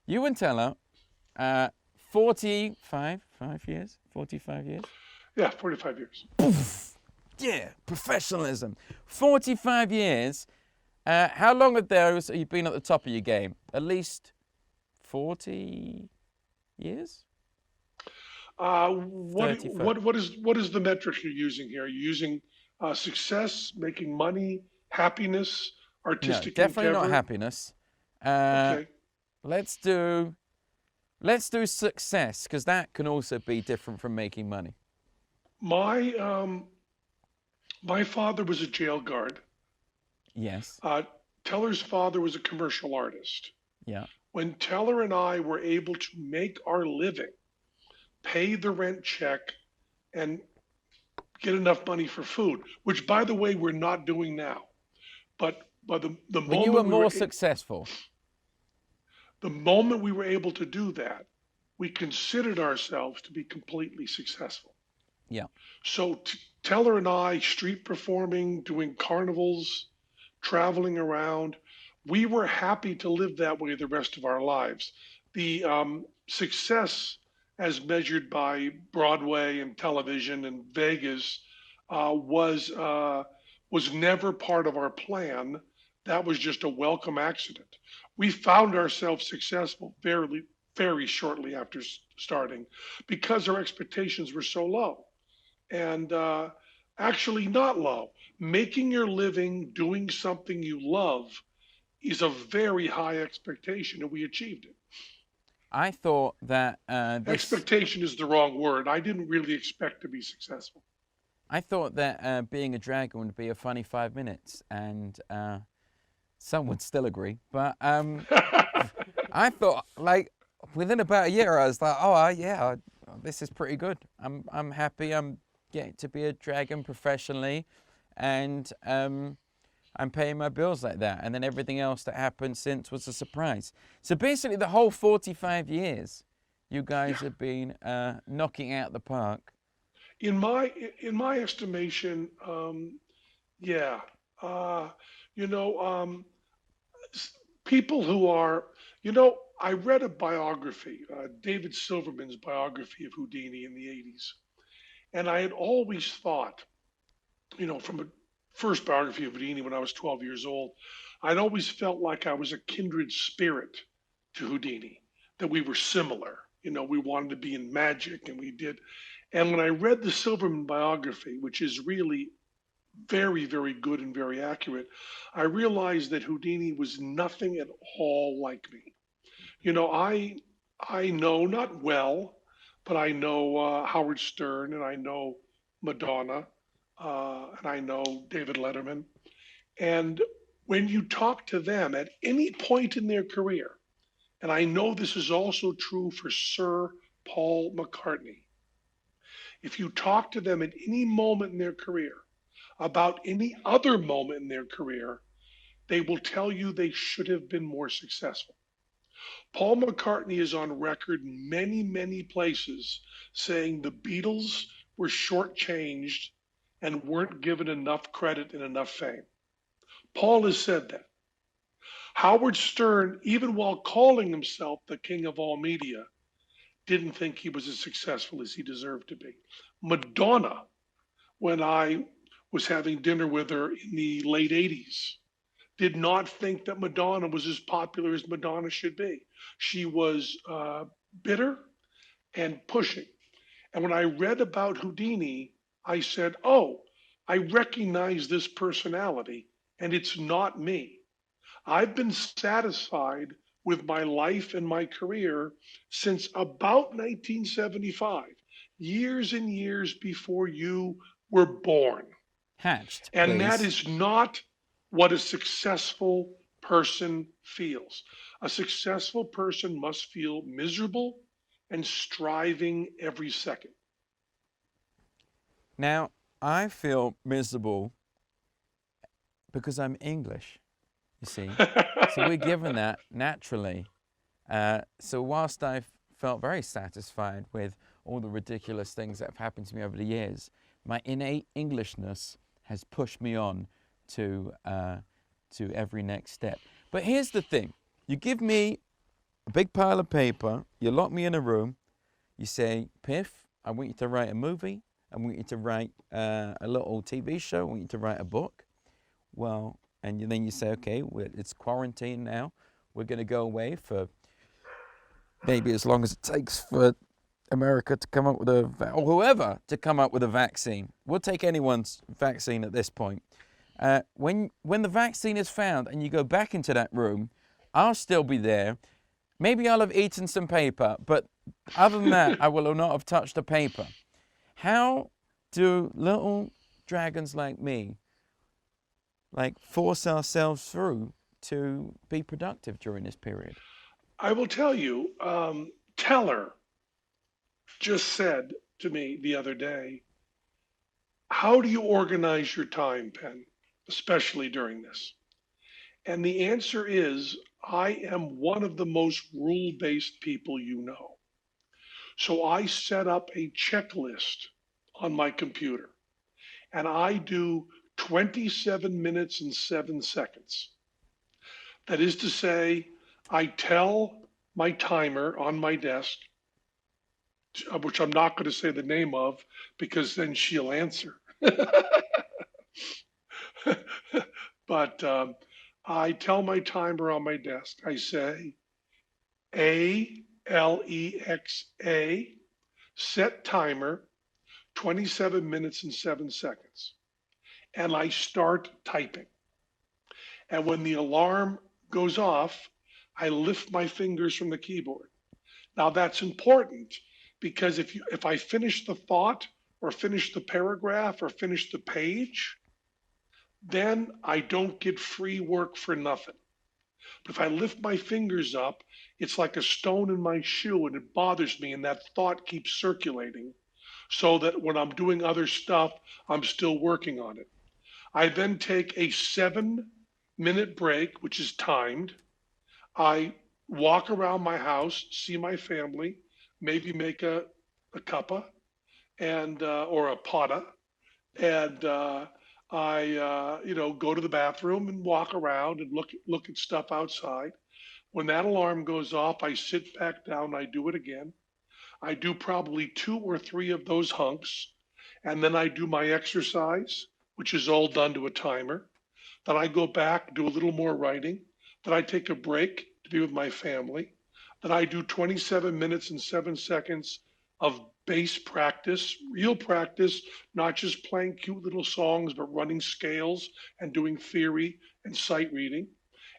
You and Teller, 45 years? Yeah, 45 years. Yeah, professionalism. 45 years. How long of those have you been at the top of your game? At least 40 years? What 35. what is the metric you're using here? Are you using success, making money, happiness, No, artistic definitely not endeavor? happiness. Uh, Okay. let's do success, because that can also be different from making money. My my father was a jail guard. Yes. Uh, Teller's father was a commercial artist. Yeah. When Teller and I were able to make our living, pay the rent check, and get enough money for food, which by the way we're not doing now. But the When you were moment more successful. the moment we were able to do that, we considered ourselves to be completely successful. Yeah. So Teller and I, street performing, doing carnivals, traveling around, we were happy to live that way the rest of our lives. The success, as measured by Broadway and television and Vegas, was never part of our plan. That was just a welcome accident. We found ourselves successful very shortly after starting because our expectations were so low and actually not low. Making your living doing something you love is a very high expectation, and we achieved it. I thought that Expectation is the wrong word. I didn't really expect to be successful. being a dragon would be a funny 5 minutes, and some would still agree. But I thought, like, within about a year, I was like, oh, yeah, this is pretty good. I'm happy. I'm getting to be a dragon professionally, and I'm paying my bills like that. And then everything else that happened since was a surprise. So basically, the whole 45 years, you guys Yeah. have been knocking out the park. In my in my estimation, yeah. Uh, you know, people who are, I read a biography, David Silverman's biography of Houdini in the 80s. And I had always thought, from a first biography of Houdini when I was 12 years old, I'd always felt like I was a kindred spirit to Houdini, that we were similar. We wanted to be in magic and we did. And when I read the Silverman biography, which is really very, very good and very accurate, I realized that Houdini was nothing at all like me. I know not well, but I know Howard Stern and I know Madonna and I know David Letterman. And when you talk to them at any point in their career, and I know this is also true for Sir Paul McCartney, if you talk to them at any moment in their career about any other moment in their career, they will tell you they should have been more successful. Paul McCartney is on record many, many places saying the Beatles were shortchanged and weren't given enough credit and enough fame. Paul has said that. Howard Stern, even while calling himself the king of all media, didn't think he was as successful as he deserved to be. Madonna, when I was having dinner with her in the late 80s, did not think that Madonna was as popular as Madonna should be. She was bitter and pushing. And when I read about Houdini, I said, oh, I recognize this personality, and it's not me. I've been satisfied with my life and my career since about 1975, years and years before you were born. Hatched, And that please. is not what a successful person feels. A successful person must feel miserable and striving every second. Now, I feel miserable because I'm English, you see. So we're given that naturally. So whilst I've felt very satisfied with all the ridiculous things that have happened to me over the years, my innate Englishness has pushed me on to every next step. But here's the thing: you give me a big pile of paper. You lock me in a room. You say, Piff, I want you to write a movie. I want you to write a little TV show. I want you to write a book. Well, and then you say, okay, it's quarantine now. We're going to go away for maybe as long as it takes for America to come up with or whoever to come up with a vaccine. We'll take anyone's vaccine at this point. When the vaccine is found and you go back into that room, I'll still be there. Maybe I'll have eaten some paper, but other than that, I will not have touched the paper. How do little dragons like me, force ourselves through to be productive during this period? I will tell you, Teller just said to me the other day, how do you organize your time, Penn, especially during this? And the answer is, I am one of the most rule-based people you know. So I set up a checklist on my computer, and I do 27 minutes and 7 seconds. That is to say, I tell my timer on my desk, which I'm not going to say the name of because then she'll answer. But I tell my timer on my desk, I say, Alexa, set timer, 27 minutes and 7 seconds. And I start typing. And when the alarm goes off, I lift my fingers from the keyboard. Now that's important because if I finish the thought or finish the paragraph or finish the page, then I don't get free work for nothing. But if I lift my fingers up, it's like a stone in my shoe and it bothers me and that thought keeps circulating so that when I'm doing other stuff, I'm still working on it. I then take a 7-minute break, which is timed. I walk around my house, see my family, maybe make a cuppa and or a potta, and I go to the bathroom and walk around and look at stuff outside. When that alarm goes off, I sit back down. I do it again. I do probably 2 or 3 of those hunks, and then I do my exercise, which is all done to a timer. Then I go back, do a little more writing. Then I take a break to be with my family. Then I do 27 minutes and 7 seconds of bass practice, real practice, not just playing cute little songs, but running scales and doing theory and sight reading.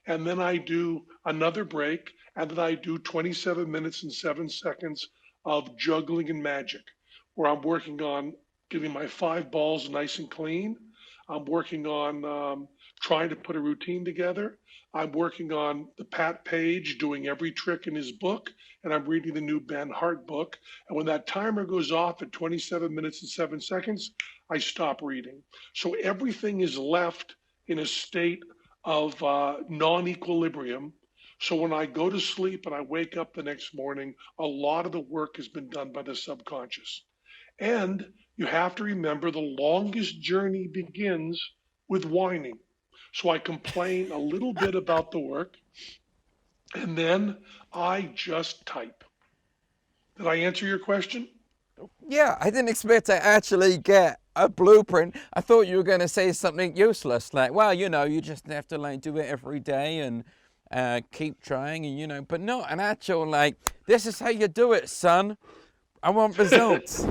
And then I do another break, and then I do 27 minutes and 7 seconds of juggling and magic, where I'm working on getting my 5 balls nice and clean. I'm working on trying to put a routine together. I'm working on the Pat Page doing every trick in his book, and I'm reading the new Ben Hart book. And when that timer goes off at 27 minutes and 7 seconds, I stop reading. So everything is left in a state of non-equilibrium. So when I go to sleep and I wake up the next morning, a lot of the work has been done by the subconscious. And you have to remember the longest journey begins with whining. So I complain a little bit about the work, and then I just type. Did I answer your question? Yeah, I didn't expect to actually get a blueprint. I thought you were going to say something useless, like, well, you just have to do it every day and keep trying, and but not an actual this is how you do it, son. I want results.